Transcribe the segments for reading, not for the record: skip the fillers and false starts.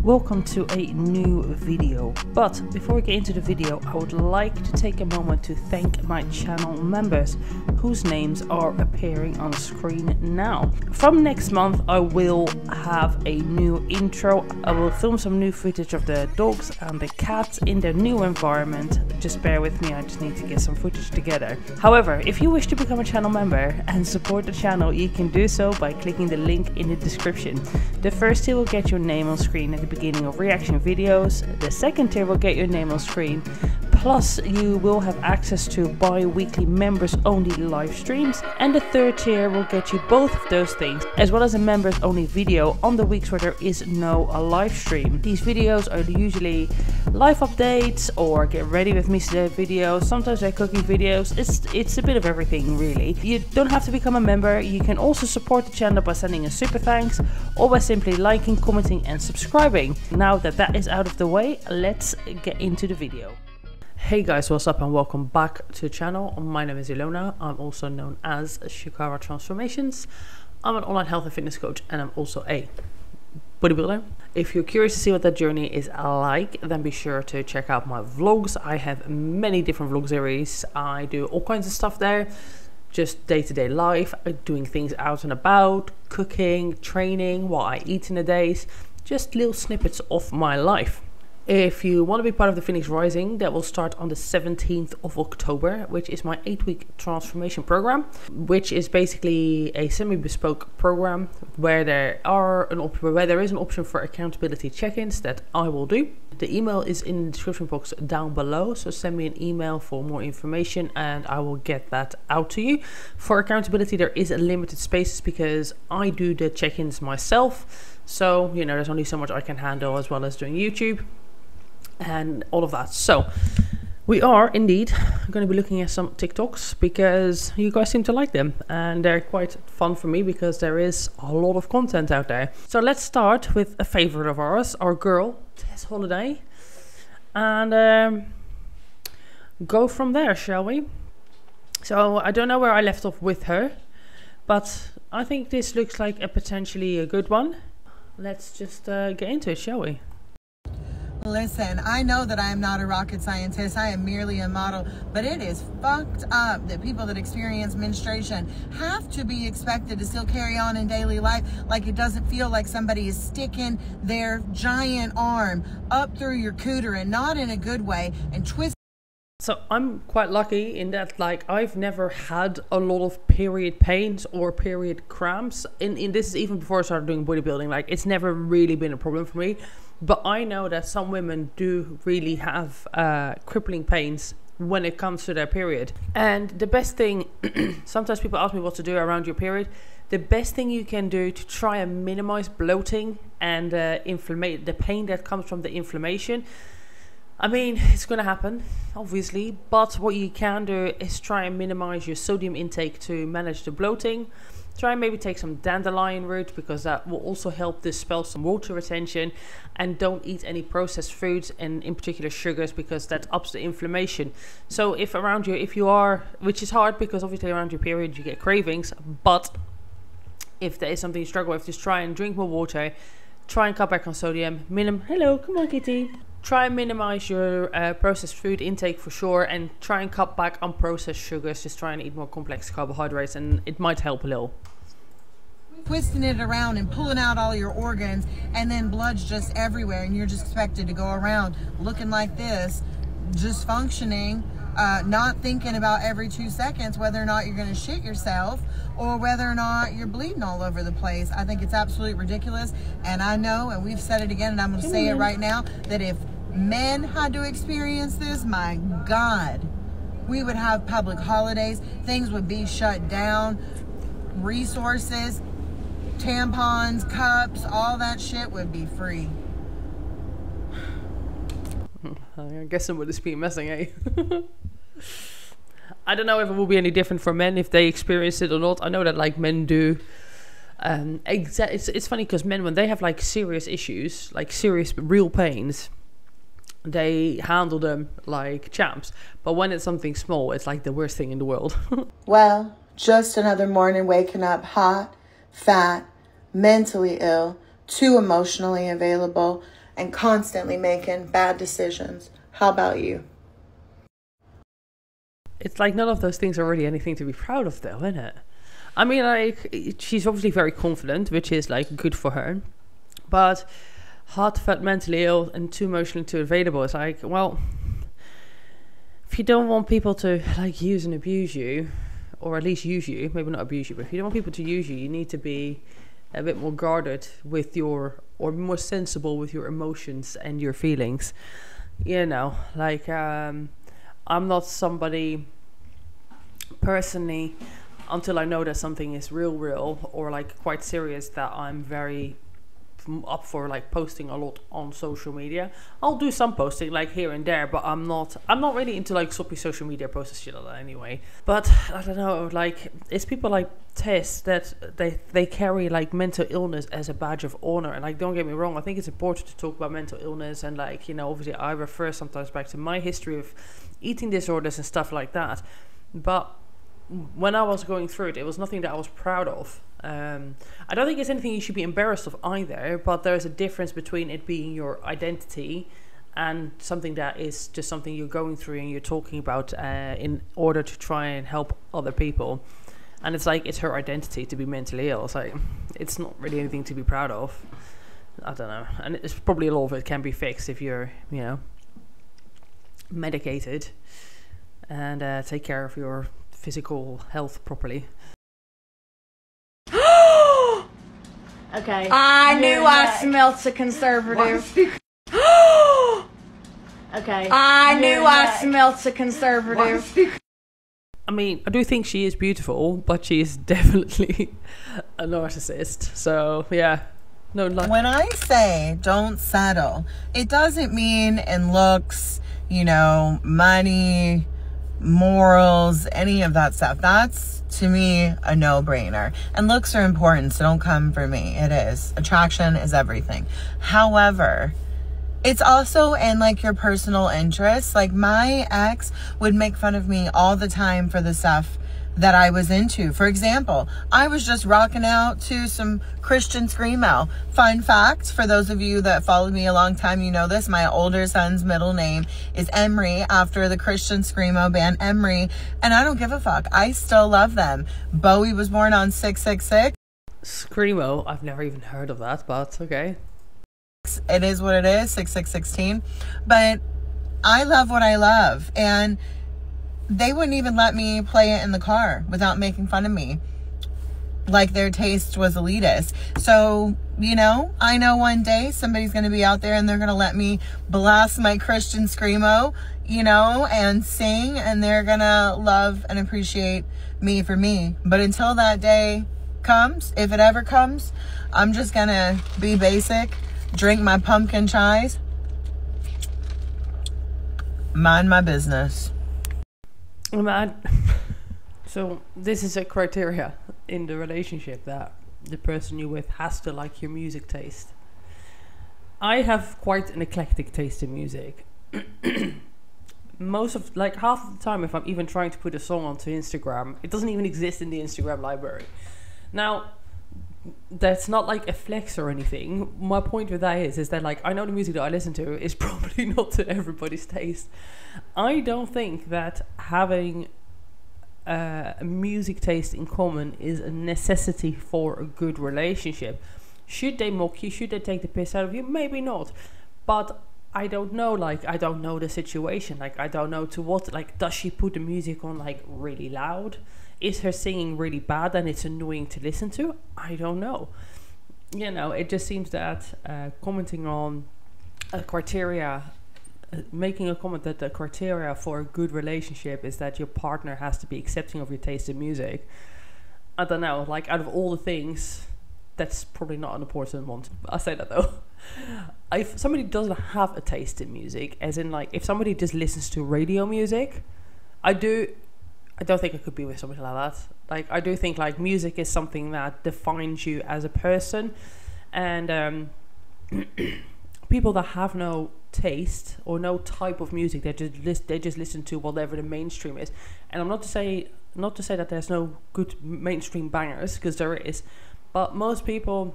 welcome to a new video. But before we get into the video, I would like to take a moment to thank my channel members whose names are appearing on screen now. From next month I will have a new intro. I will film some new footage of the dogs and the cats in their new environment. Just bear with me, I just need to get some footage together. However, if you wish to become a channel member and support the channel, you can do so by clicking the link in the description. The first tier will get your name on screen at the beginning of reaction videos. The second tier will get your name on screen. Plus you will have access to bi-weekly members only live streams, and the third tier will get you both of those things, as well as a members only video on the weeks where there is no live stream. These videos are usually life updates or get ready with me videos, sometimes they're cooking videos. It's a bit of everything really. You don't have to become a member, you can also support the channel by sending a super thanks or by simply liking, commenting and subscribing. Now that that is out of the way, let's get into the video. Hey guys, what's up and welcome back to the channel. My name is Ilona. I'm also known as Chikara Transformations. I'm an online health and fitness coach and I'm also a bodybuilder. If you're curious to see what that journey is like, then be sure to check out my vlogs. I have many different vlog series. I do all kinds of stuff there. Just day-to-day life, doing things out and about, cooking, training, what I eat in the days, just little snippets of my life. If you want to be part of the Phoenix Rising, that will start on the 17th of October, which is my 8-week transformation program, which is basically a semi-bespoke program where there is an option for accountability check-ins that I will do. The email is in the description box down below, so send me an email for more information and I will get that out to you. For accountability, there is a limited spaces because I do the check-ins myself, so you know there's only so much I can handle, as well as doing YouTube and all of that. So we are indeed going to be looking at some TikToks because you guys seem to like them and they're quite fun for me because there is a lot of content out there. So let's start with a favorite of ours, our girl Tess Holliday, and go from there, shall we? So I don't know where I left off with her, but I think this looks like a potentially a good one. Let's just get into it, shall we? Listen, I know that I am not a rocket scientist. I am merely a model, but it is fucked up that people that experience menstruation have to be expected to still carry on in daily life like it doesn't feel like somebody is sticking their giant arm up through your cooter, and not in a good way, and twist. So I'm quite lucky in that, like, I've never had a lot of period pains or period cramps. In this is even before I started doing bodybuilding. Like, it's never really been a problem for me. But I know that some women do really have crippling pains when it comes to their period. And the best thing, sometimes people ask me what to do around your period. The best thing you can do to try and minimize bloating and the pain that comes from the inflammation. I mean, it's going to happen, obviously, but what you can do is try and minimize your sodium intake to manage the bloating. Try and maybe take some dandelion root because that will also help dispel some water retention, and don't eat any processed foods and in particular sugars because that ups the inflammation. So if you are, which is hard because obviously around your period you get cravings, but if there is something you struggle with, just try and drink more water, try and cut back on sodium, hello, come on kitty. Try and minimize your processed food intake for sure, and try and cut back on processed sugars. Just try and eat more complex carbohydrates and it might help a little. Twisting it around and pulling out all your organs, and then blood's just everywhere, and you're just expected to go around looking like this, just functioning, not thinking about every 2 seconds whether or not you're going to shit yourself or whether or not you're bleeding all over the place. I think it's absolutely ridiculous, and I know, and we've said it again, and I'm going to say it right now, that if men had to experience this, my God, we would have public holidays, things would be shut down, resources, tampons, cups, all that shit would be free. I guess I'm with this being messing, eh? I don't know if it will be any different for men if they experience it or not. I know that like men do. It's funny because men, when they have like serious issues, like serious real pains, they handle them like champs. But when it's something small, it's like the worst thing in the world. Well, just another morning waking up hot, fat, mentally ill, too emotionally available, and constantly making bad decisions. How about you? It's like none of those things are really anything to be proud of though, isn't it? I mean, like, she's obviously very confident, which is like good for her. But hard, fat, mentally ill and too emotionally too available. It's like, well, if you don't want people to like use and abuse you, or at least use you, maybe not abuse you, but if you don't want people to use you, you need to be a bit more guarded with your, or more sensible with your emotions and your feelings. You know, like, I'm not somebody personally, until I know that something is real, or like quite serious, that I'm very up for like posting a lot on social media. I'll do some posting like here and there, but I'm not really into like soppy social media posts and shit like that anyway. But I don't know, like, it's people like Tess that they carry like mental illness as a badge of honor. And like, don't get me wrong, I think it's important to talk about mental illness, and like, you know, obviously I refer sometimes back to my history of eating disorders and stuff like that. But when I was going through it, it was nothing that I was proud of. I don't think it's anything you should be embarrassed of either, but there's a difference between it being your identity and something that is just something you're going through and you're talking about in order to try and help other people. And it's like, it's her identity to be mentally ill. It's like, it's not really anything to be proud of. I don't know. And it's probably a lot of it can be fixed if you're, you know, medicated and take care of your physical health properly. Okay. I knew I smelt a conservative. Okay. I knew I smelt a conservative. I mean, I do think she is beautiful, but she is definitely a narcissist. So, yeah. No luck. When I say don't settle, it doesn't mean in looks, you know, money, morals, any of that stuff. That's, to me, a no-brainer. And looks are important, so don't come for me. It is. Attraction is everything. However, it's also in like your personal interests. Like, my ex would make fun of me all the time for the stuff that I was into. For example, I was just rocking out to some Christian screamo. Fun fact, for those of you that followed me a long time, you know this, my older son's middle name is Emery, after the Christian screamo band Emery, and I don't give a fuck. I still love them. Bowie was born on 666. Screamo, I've never even heard of that, but okay. It is what it is, 6616. But I love what I love, and they wouldn't even let me play it in the car without making fun of me, like their taste was elitist. So, you know, I know one day somebody's going to be out there and they're going to let me blast my Christian screamo, you know, and sing, and they're going to love and appreciate me for me. But until that day comes, if it ever comes, I'm just going to be basic, drink my pumpkin chais, mind my business. So this is a criteria in the relationship, that the person you're with has to like your music taste. I have quite an eclectic taste in music. Most of, like, half of the time, if I'm even trying to put a song onto Instagram, it doesn't even exist in the Instagram library. Now, that's not like a flex or anything. My point with that is that, like, I know the music that I listen to is probably not to everybody's taste. I don't think that having a music taste in common is a necessity for a good relationship. Should they mock you? Should they take the piss out of you? Maybe not. But I don't know, like, I don't know the situation. Like, I don't know to what, like, does she put the music on, like, really loud? Is her singing really bad and it's annoying to listen to? I don't know. You know, it just seems that commenting on a criteria, making a comment that the criteria for a good relationship is that your partner has to be accepting of your taste in music. I don't know, like, out of all the things, that's probably not an important one. I'll say that though. If somebody doesn't have a taste in music, as in, like, if somebody just listens to radio music, I don't think I could be with somebody like that. Like, I do think, like, music is something that defines you as a person, and people that have no taste or no type of music, they just listen to whatever the mainstream is. And I'm not to say that there's no good mainstream bangers, because there is, but most people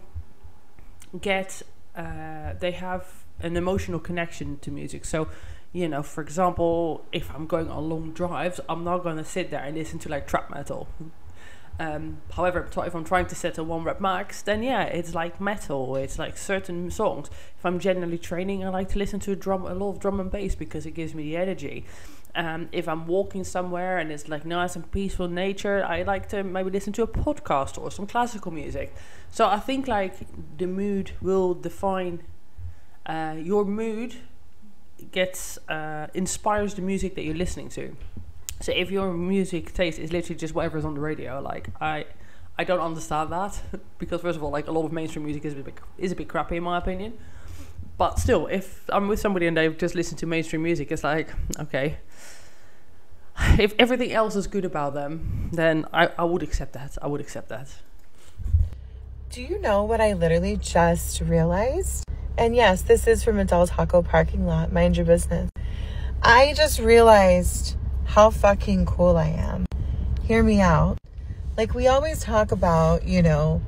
get they have an emotional connection to music. So, you know, for example, if I'm going on long drives, I'm not going to sit there and listen to like trap metal. However, if I'm trying to set a 1 rep max, then yeah, it's like metal. It's like certain songs. If I'm generally training, I like to listen to a lot of drum and bass because it gives me the energy. If I'm walking somewhere and it's like nice and peaceful nature, I like to maybe listen to a podcast or some classical music. So I think like the mood will define your mood. Gets inspires the music that you're listening to. So if your music taste is literally just whatever's on the radio, like I don't understand that because first of all, like a lot of mainstream music is a bit crappy in my opinion. But still, if I'm with somebody and they've just listened to mainstream music, it's like, okay, if everything else is good about them, then I would accept that. I would accept that. Do you know what I literally just realized? And yes, this is from a Del Taco parking lot. Mind your business. I just realized how fucking cool I am. Hear me out. Like, we always talk about, you know,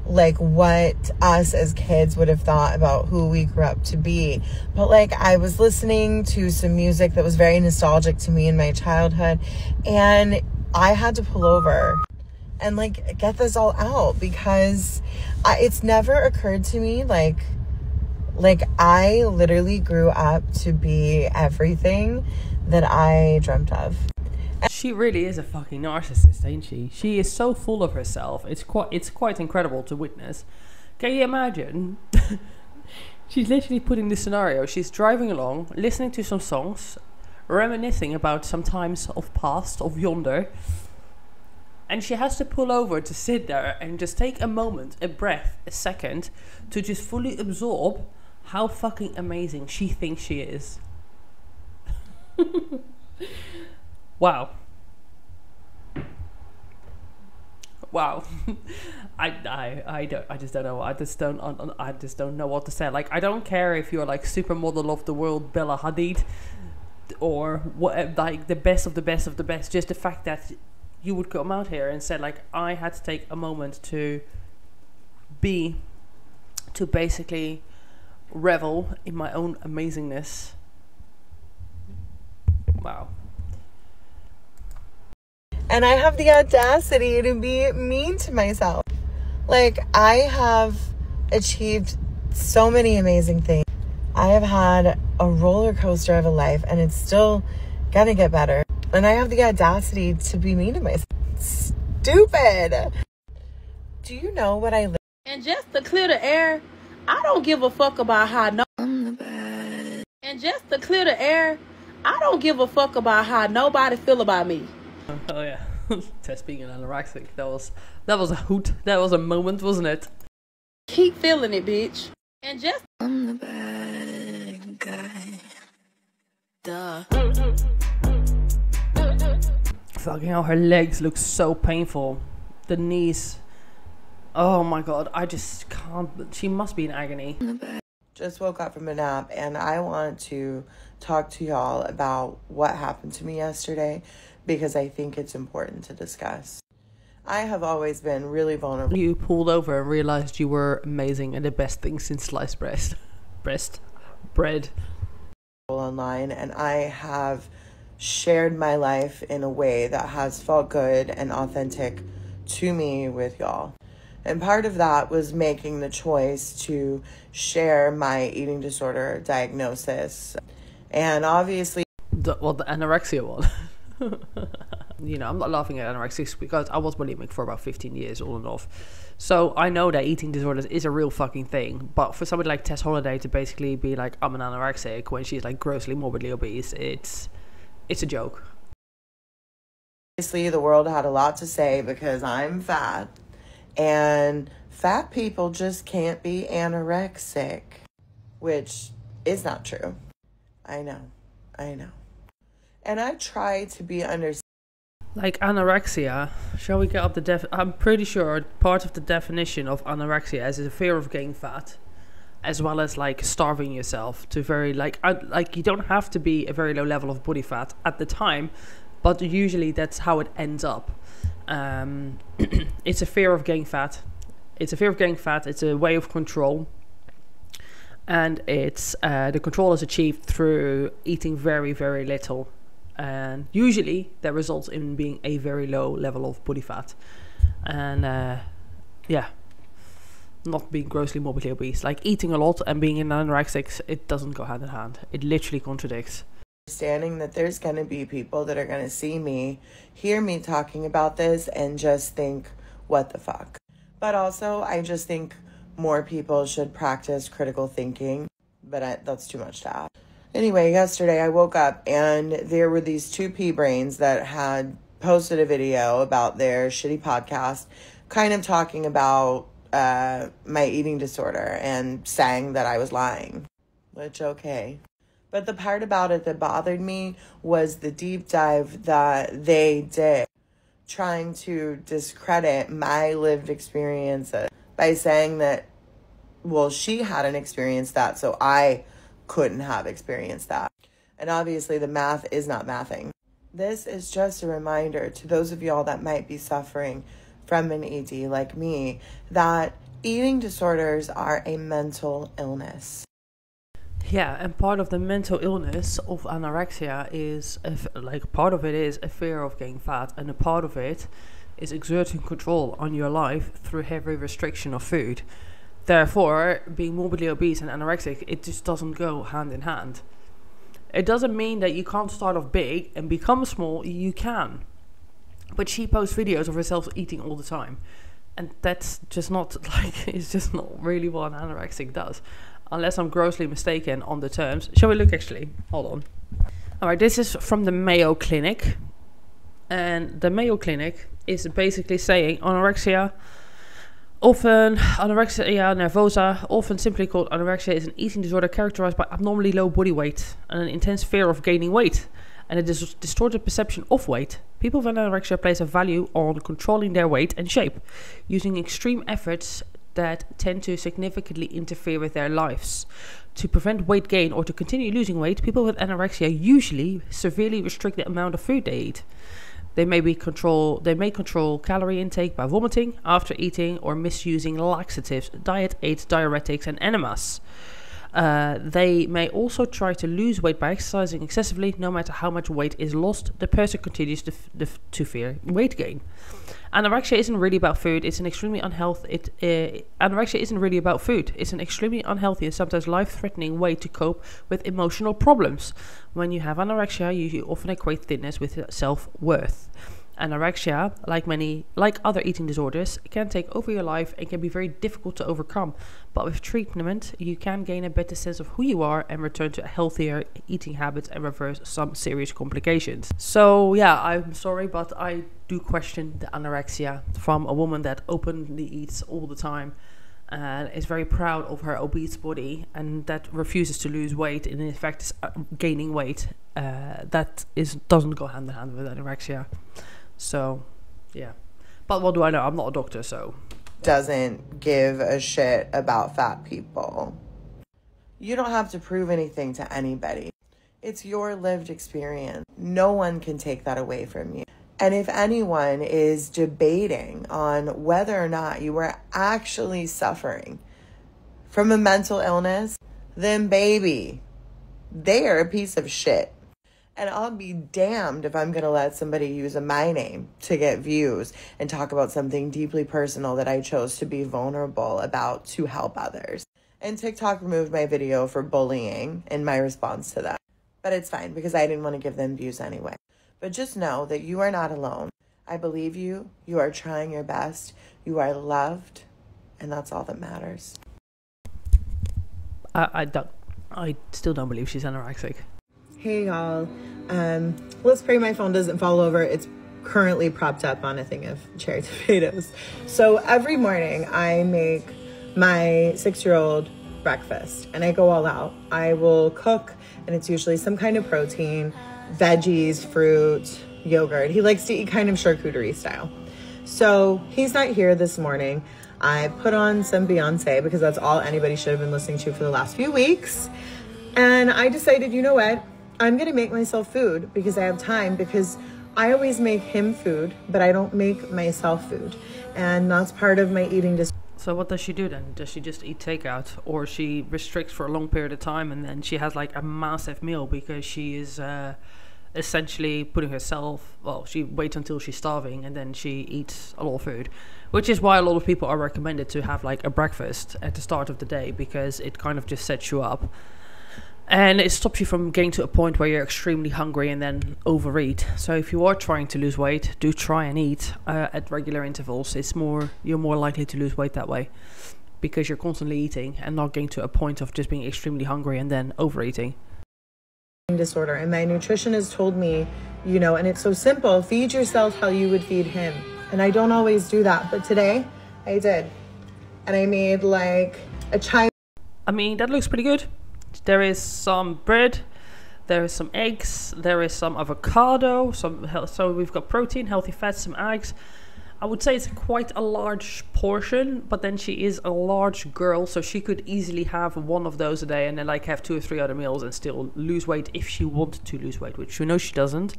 like what us as kids would have thought about who we grew up to be. But like, I was listening to some music that was very nostalgic to me in my childhood, and I had to pull over and like get this all out because it's never occurred to me like I literally grew up to be everything that I dreamt of. She really is a fucking narcissist, ain't she? She is so full of herself. It's quite incredible to witness. Can you imagine? She's literally put in this scenario. She's driving along, listening to some songs, reminiscing about some times of past, of yonder, and she has to pull over to sit there and just take a moment, a breath, a second, to just fully absorb how fucking amazing she thinks she is. Wow. Wow. I just don't know. I just don't know what to say. Like, I don't care if you're like supermodel of the world, Bella Hadid, or what, like the best of the best of the best. Just the fact that you would come out here and say like, I had to take a moment to basically revel in my own amazingness. Wow. And I have the audacity to be mean to myself. Like, I have achieved so many amazing things. I have had a roller coaster of a life, and it's still gonna get better. And I have the audacity to be mean to myself. Stupid. Do you know what I live? And just to clear the air, I don't give a fuck about how I'm the bad. And just to clear the air, I don't give a fuck about how nobody feel about me. Oh yeah, Tess being an anorexic. That was a hoot. That was a moment, wasn't it? Keep feeling it, bitch. And just I'm the bad guy. Duh. Fucking hell, her legs look so painful. The knees. Oh my god, I just can't. She must be in agony. Just woke up from a nap, and I want to talk to y'all about what happened to me yesterday because I think it's important to discuss. I have always been really vulnerable. You pulled over and realized you were amazing and the best thing since sliced bread. Online, and I have shared my life in a way that has felt good and authentic to me with y'all. And part of that was making the choice to share my eating disorder diagnosis. And obviously... The anorexia one. You know, I'm not laughing at anorexics because I was bulimic for about 15 years on and off. So I know that eating disorders is a real fucking thing. But for somebody like Tess Holliday to basically be like, I'm an anorexic when she's like grossly morbidly obese, it's a joke. Obviously, the world had a lot to say because I'm fat. And fat people just can't be anorexic, which is not true. I know. And I try to be understanding. Like anorexia, shall we get up the I'm pretty sure part of the definition of anorexia is a fear of gaining fat, as well as like starving yourself to very like you don't have to be a very low level of body fat at the time, but usually that's how it ends up. It's a fear of gaining fat. It's a way of control. And it's the control is achieved through eating very, very little. And usually that results in being a very low level of body fat. And yeah, not being grossly morbidly obese. Like eating a lot and being an anorexic, it doesn't go hand in hand. It literally contradicts. Understanding that there's going to be people that are going to see me, hear me talking about this, and just think, what the fuck? But also, I just think more people should practice critical thinking, but that's too much to ask. Anyway, yesterday I woke up and there were these two pea brains that had posted a video about their shitty podcast, kind of talking about my eating disorder and saying that I was lying, which, okay. But the part about it that bothered me was the deep dive that they did, trying to discredit my lived experiences by saying that, well, she hadn't experienced that, so I couldn't have experienced that. And obviously the math is not mathing. This is just a reminder to those of y'all that might be suffering from an ED like me, that eating disorders are a mental illness. Yeah, and part of the mental illness of anorexia is, part of it is a fear of getting fat, and a part of it is exerting control on your life through heavy restriction of food. Therefore, being morbidly obese and anorexic, it just doesn't go hand in hand. It doesn't mean that you can't start off big and become small. You can. But she posts videos of herself eating all the time. And that's just not, it's just not really what an anorexic does. Unless I'm grossly mistaken on the terms. Shall we look actually? Hold on. Alright, this is from the Mayo Clinic. And the Mayo Clinic is basically saying anorexia nervosa, often simply called anorexia, is an eating disorder characterized by abnormally low body weight and an intense fear of gaining weight and a distorted perception of weight. People with anorexia place a value on controlling their weight and shape, using extreme efforts that tend to significantly interfere with their lives. To prevent weight gain or to continue losing weight, people with anorexia usually severely restrict the amount of food they eat. They may control calorie intake by vomiting after eating or misusing laxatives, diet aids, diuretics, and enemas. They may also try to lose weight by exercising excessively. No matter how much weight is lost, the person continues to fear weight gain. Anorexia isn't really about food. It's an extremely unhealthy. Anorexia isn't really about food. It's an extremely unhealthy and sometimes life-threatening way to cope with emotional problems. When you have anorexia, you often equate thinness with self-worth. Anorexia, like other eating disorders, can take over your life and can be very difficult to overcome. But with treatment, you can gain a better sense of who you are and return to healthier eating habits and reverse some serious complications. So yeah, I'm sorry, but I do question the anorexia from a woman that openly eats all the time and is very proud of her obese body and that refuses to lose weight and in fact is gaining weight. Doesn't go hand in hand with anorexia. So, yeah. But what do I know? I'm not a doctor, so. Doesn't give a shit about fat people. You don't have to prove anything to anybody. It's your lived experience. No one can take that away from you. And if anyone is debating on whether or not you are actually suffering from a mental illness, then baby, they are a piece of shit. And I'll be damned if I'm going to let somebody use my name to get views and talk about something deeply personal that I chose to be vulnerable about to help others. And TikTok removed my video for bullying in my response to that. But it's fine because I didn't want to give them views anyway. But just know that you are not alone. I believe you. You are trying your best. You are loved. And that's all that matters. I still don't believe she's anorexic. Hey y'all, let's pray my phone doesn't fall over. It's currently propped up on a thing of cherry tomatoes. So every morning I make my 6-year-old breakfast and I go all out. I will cook and it's usually some kind of protein, veggies, fruit, yogurt. He likes to eat kind of charcuterie style. So he's not here this morning. I put on some Beyonce because that's all anybody should have been listening to for the last few weeks. And I decided, you know what? I'm going to make myself food because I have time, because I always make him food, but I don't make myself food. And that's part of my eating disorder. So what does she do then? Does she just eat takeout, or she restricts for a long period of time and then she has like a massive meal because she is essentially putting herself, well, she waits until she's starving and then she eats a lot of food, which is why a lot of people are recommended to have like a breakfast at the start of the day, because it kind of just sets you up. And it stops you from getting to a point where you're extremely hungry and then overeat. So if you are trying to lose weight, do try and eat at regular intervals. You're more likely to lose weight that way, because you're constantly eating and not getting to a point of just being extremely hungry and then overeating. Disorder, and my nutritionist told me, you know, and it's so simple, feed yourself how you would feed him. And I don't always do that, but today I did. And I made like a chai. I mean, that looks pretty good. There is some bread, there is some eggs, there is some avocado, so we've got protein, healthy fats, some eggs. I would say it's quite a large portion, but then she is a large girl, so she could easily have one of those a day and then like have 2 or 3 other meals and still lose weight if she wanted to lose weight, which we know she doesn't.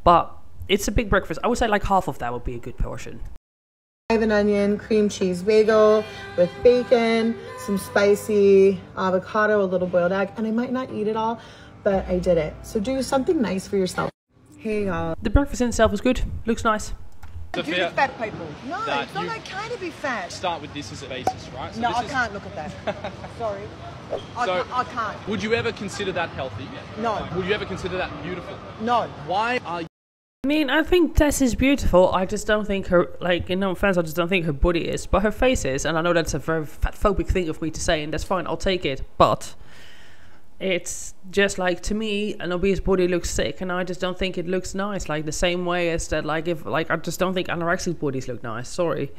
But it's a big breakfast. I would say like half of that would be a good portion. An onion, cream cheese bagel with bacon, some spicy avocado, a little boiled egg, and I might not eat it all, but I did it. So do something nice for yourself. Hey y'all. The breakfast in itself is good. Looks nice. Do the fat people. No, it's not okay to be fat. Start with this as a basis, right? So no, I can't look at that. Sorry. I can't. Would you ever consider that healthy? No. Would you ever consider that beautiful? No. Why are you... I mean, I think Tess is beautiful. I just don't think her, like, in no offense, I just don't think her body is. But her face is, and I know that's a very fatphobic thing of me to say, and that's fine, I'll take it. But it's just like, to me, an obese body looks sick, and I just don't think it looks nice. Like, the same way as that, like, if, like, I just don't think anorexic bodies look nice. Sorry.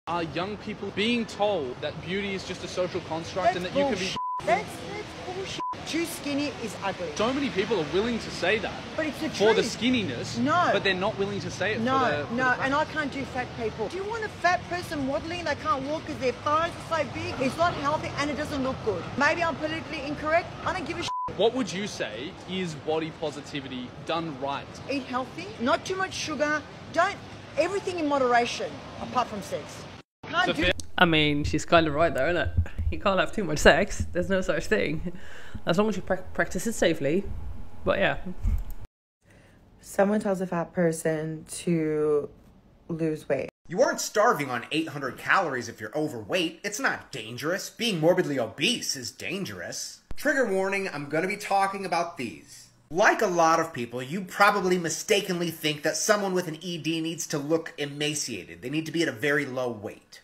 Are young people being told that beauty is just a social construct and that you can be... That's bullshit. Too skinny is ugly. So many people are willing to say that. But it's the truth. For the skinniness. No. But they're not willing to say it no, for the and I can't do fat people. Do you want a fat person waddling? They can't walk because their thighs are so big. It's not healthy and it doesn't look good. Maybe I'm politically incorrect. I don't give a shit. What would you say is body positivity done right? Eat healthy, not too much sugar. Everything in moderation, apart from sex. I mean, she's kind of right there, isn't it? You can't have too much sex. There's no such thing. As long as you practice it safely. But yeah. Someone tells a fat person to lose weight. You aren't starving on 800 calories if you're overweight. It's not dangerous. Being morbidly obese is dangerous. Trigger warning, I'm going to be talking about these. Like a lot of people, you probably mistakenly think that someone with an ED needs to look emaciated. They need to be at a very low weight.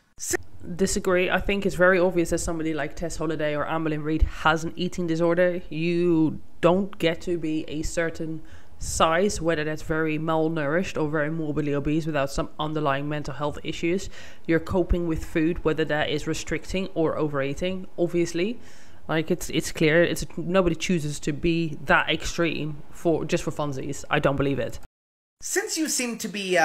Disagree. I think it's very obvious that somebody like Tess Holliday or Amberlynn Reid has an eating disorder. You don't get to be a certain size, whether that's very malnourished or very morbidly obese, without some underlying mental health issues. You're coping with food, whether that is restricting or overeating, obviously. Like, it's clear. Nobody chooses to be that extreme just for funsies. I don't believe it. Since you seem to be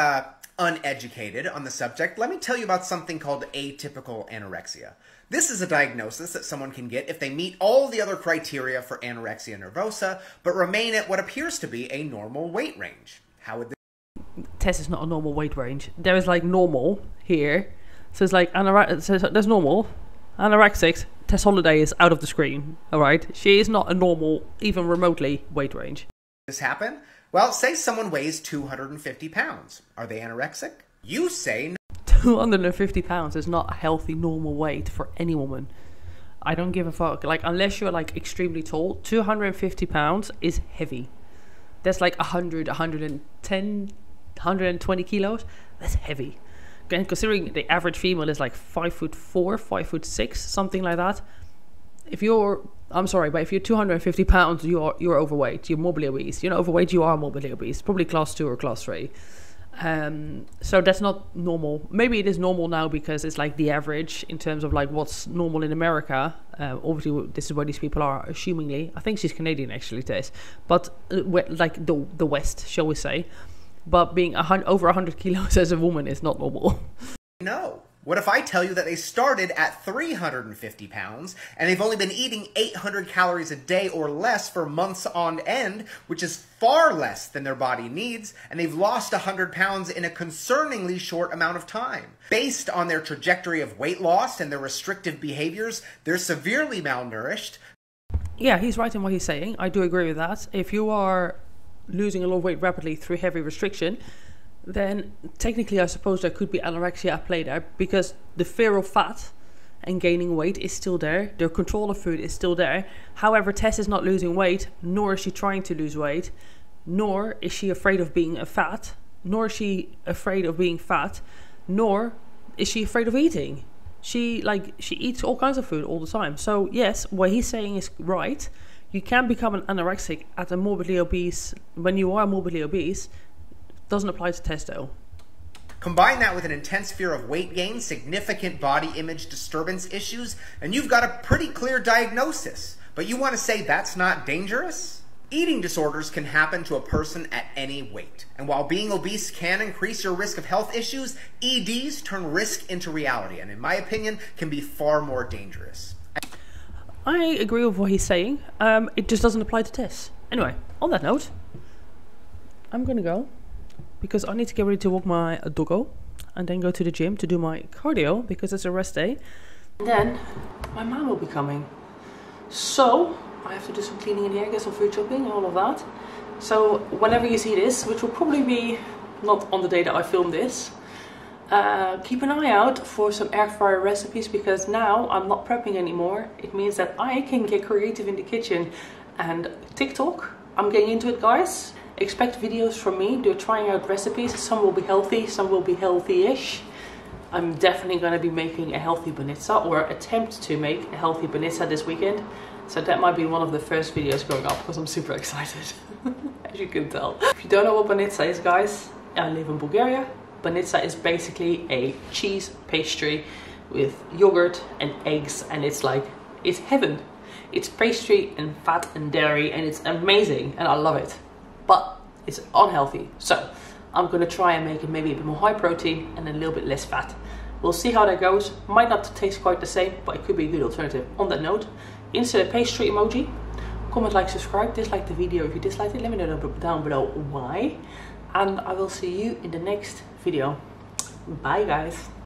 uneducated on the subject, let me tell you about something called atypical anorexia. This is a diagnosis that someone can get if they meet all the other criteria for anorexia nervosa, but remain at what appears to be a normal weight range. How would this... Tess is not a normal weight range. There is like normal here. So it's like so there's normal. Anorexic. Tess Holliday is out of the screen. Alright? She is not a normal, even remotely, weight range. This happen? Well, say someone weighs 250 pounds. Are they anorexic? You say no. 250 pounds is not a healthy, normal weight for any woman. I don't give a fuck. Like, unless you're, like, extremely tall, 250 pounds is heavy. That's like 100, 110, 120 kilos. That's heavy. And considering the average female is like 5'4", 5'6", something like that. I'm sorry, but if you're 250 pounds, you're overweight. You're morbidly obese. You're not overweight, you are morbidly obese. Probably class 2 or class 3. So that's not normal. Maybe it is normal now because it's like the average in terms of like what's normal in America. Obviously, this is where these people are, assumingly. I think she's Canadian, actually, Tess. But like the West, shall we say. But being over 100 kilos as a woman is not normal. No. What if I tell you that they started at 350 pounds and they've only been eating 800 calories a day or less for months on end, which is far less than their body needs, and they've lost 100 pounds in a concerningly short amount of time? Based on their trajectory of weight loss and their restrictive behaviors, they're severely malnourished. Yeah, he's right in what he's saying. I do agree with that. If you are losing a lot of weight rapidly through heavy restriction, then technically I suppose there could be anorexia at play there, because the fear of fat and gaining weight is still there. Their control of food is still there. However, Tess is not losing weight, nor is she trying to lose weight, nor is she afraid of being fat, nor is she afraid of being fat, nor is she afraid of eating. She eats all kinds of food all the time. So yes, what he's saying is right. You can become an anorexic at a morbidly obese when you are morbidly obese. Doesn't apply to Tess though. Combine that with an intense fear of weight gain, significant body image disturbance issues, and you've got a pretty clear diagnosis. But you want to say that's not dangerous? Eating disorders can happen to a person at any weight. And while being obese can increase your risk of health issues, EDs turn risk into reality, and in my opinion, can be far more dangerous. I agree with what he's saying. It just doesn't apply to Tess. Anyway, on that note, I'm gonna go, because I need to get ready to walk my doggo and then go to the gym to do my cardio because it's a rest day. And then my mom will be coming. So I have to do some cleaning in here, get some food shopping and all of that. So whenever you see this, which will probably be not on the day that I film this, keep an eye out for some air fryer recipes, because now I'm not prepping anymore. It means that I can get creative in the kitchen. And TikTok, I'm getting into it, guys. Expect videos from me. They're trying out recipes. Some will be healthy, some will be healthy-ish. I'm definitely going to be making a healthy banitsa, or attempt to make a healthy banitsa this weekend. So that might be one of the first videos going up, because I'm super excited, as you can tell. If you don't know what banitsa is, guys, I live in Bulgaria. Banitsa is basically a cheese pastry with yogurt and eggs, and it's heaven. It's pastry and fat and dairy, and it's amazing, and I love it. But it's unhealthy, so I'm gonna try and make it maybe a bit more high protein and a little bit less fat. We'll see how that goes. Might not taste quite the same, but it could be a good alternative. On that note, insert a pastry emoji, comment, like, subscribe, dislike the video if you disliked it. Let me know down below why, and I will see you in the next video. Bye, guys.